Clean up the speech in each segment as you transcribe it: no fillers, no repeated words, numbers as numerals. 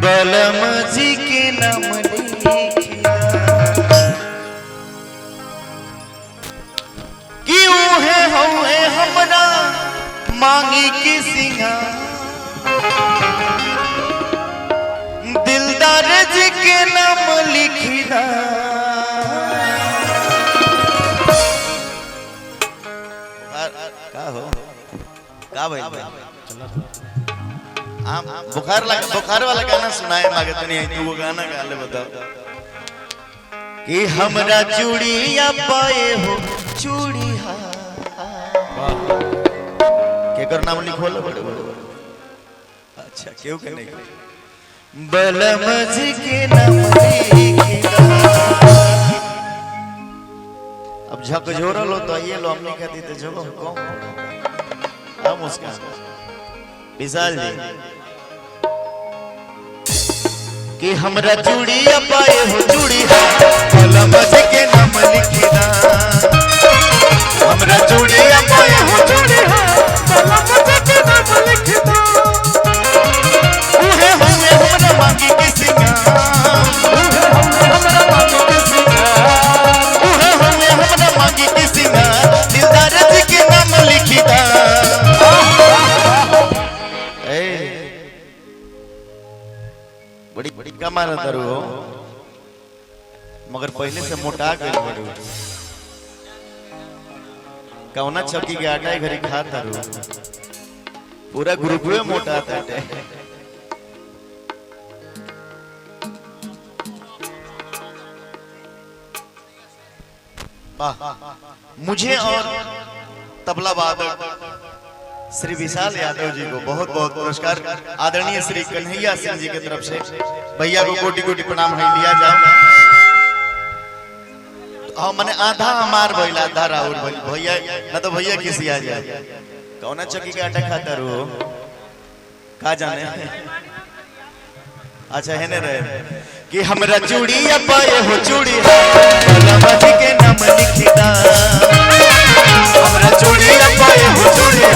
बलम जी के नाम क्यों है हुए हमरा मांगी की सिंगार दिलदार जी के नाम लिखिदा का हो का भाई बुखार वाला गाना सुनाए मांगे तो नहीं तू वो गाना गा ले बताओ कि हमरा चूड़िया पाए हो चूड़ी केकर नाम लिखोले बड़े अच्छा क्यों के नहीं बलम जी के नाम लिखिदा अब झकझोरल हो तो ये लो हमने कहती तो जब कौन हम उसका विशाल जी कि हमरा चूड़िया पाए हो चूड़ी बलम जी के नाम लिखिदा हमरा चूड़िया पाए हो चूड़ी बलम जी के नाम लिखिदा उहे हुए हमरा मांगी के सिंगार उहे हुए हमरा मांगी के सिंगार उहे हुए हमरा मांगी के सिंगार दिलदार जी के नाम लिखिदा बड़ी बड़ी कमाना दरू हो मगर पहले से मोटा गई बड़ू कौना चौकी के आटा घरी खा दरू पूरा ग्रुप में मोटा था मुझे और तबला वादक श्री विशाल यादव जी को बहुत बहुत पुरस्कार आदरणीय श्री कन्हैया सिंह जी की तरफ से भैया को कोटि कोटि प्रणाम है लिया जाओ तो मैंने आधा हमार भइल आधा राहुल भैया ना तो भैया किसी आ जाए कौना चक्की का आटा खाता रो का जाने अच्छा है ने रहे कि हमरा चूड़िया पाए हो चूड़ी बलम जी के नाम लिखिदा हमरा चूड़िया पाए हो चूड़ी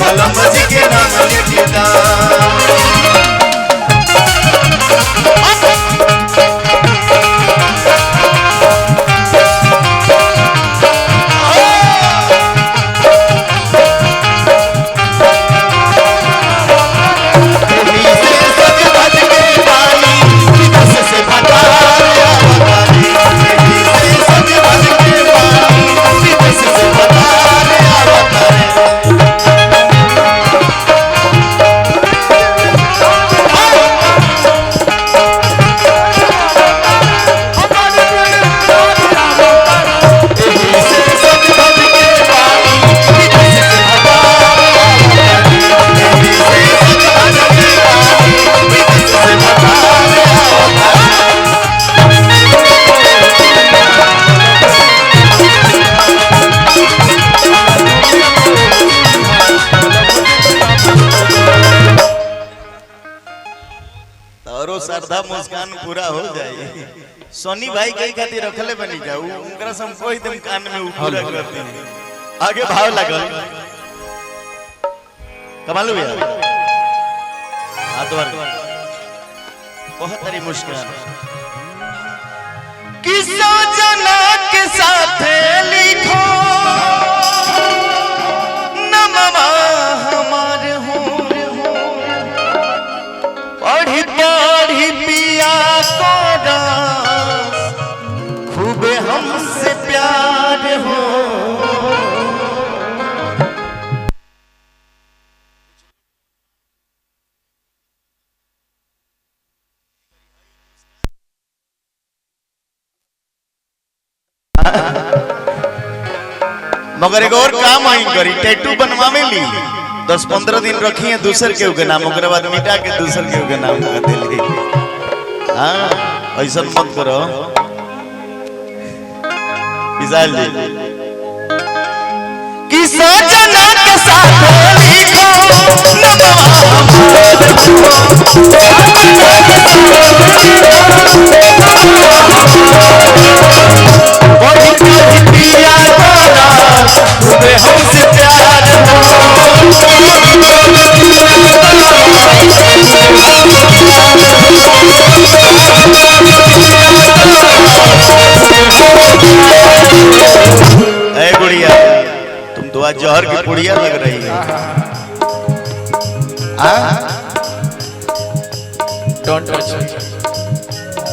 बलम जी के नाम लिखिदा श्रद्धा मुस्कान पूरा हो जाए सोनी भाई कई खातिर रखले बनी जाऊ उनकरा से हम कोई दम कान में पूरा करती है आगे भाव लगल कमाल हुआ हाथ वर बहुत सारी मुस्कान किस्सा जना के साथ लिखो नमवा हमार हो पढ़ी पढ़ी पिया को खूबे हमसे प्यार हो मगर एक और काम आई करी टैटू बनवावे ली 10-15 दिन रखी है दूसर के नाम ओकरे बाद मिटा के दूसर के नाम कर देली हां ऐसा मत करो विशाल जी कि सजना के साथ लिखो हमसे प्यार हो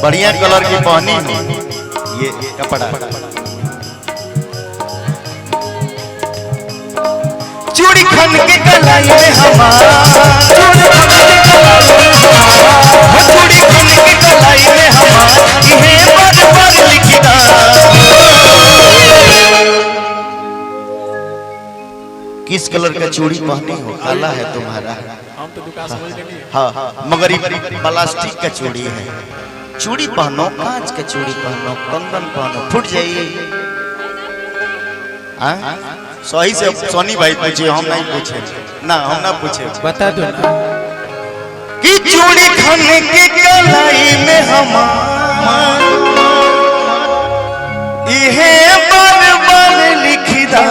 बढ़िया कलर की पहनी ये कपड़ा। चूड़ी खन के कलाई में हमारा, चूड़ी खन के कलाई में हमारा, ये बार लिखिदा। किस कलर का चूड़ी पहनी हो? काला है तुम्हारा। हम तो दुकान समझ लेंगे। हाँ मगर प्लास्टिक का चूड़ी है। चूड़ी पहनो, कांच का चूड़ी पहनो, कंगन पहनो, फूट जाइए। सही से सोनी भाई पूछे, हम नहीं पूछे ना, हम ना पूछे। बता दो ना कि चूड़ी खन के कलाई में हमारा, इहे बार बार लिखिदा।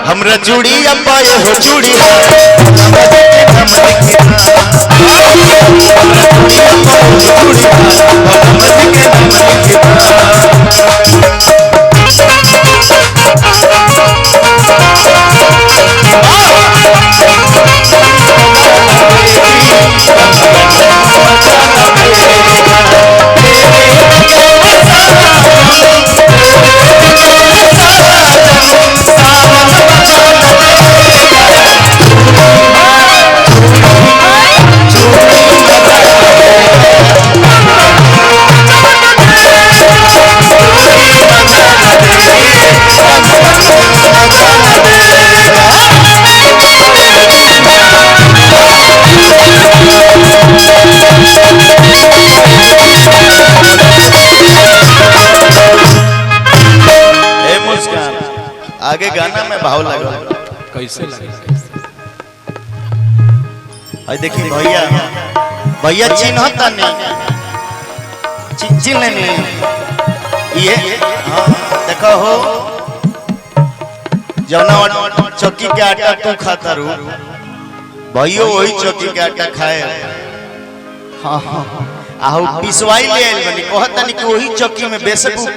हमरा चूड़ी पाए हो चूड़ी आगे गाना में भाव लगा कैसे लगे? देखिए भैया, भैया चिन्हता नहीं, चिन्ह नहीं ये। हाँ देखो हो, जौना चौकी के आटा तू खाता रू, भैया वही चौकी के आटा खाए। हाँ हाँ आहू पिसवाई ले आइल बनी, कहता नहीं कि वही चौकी में बेशक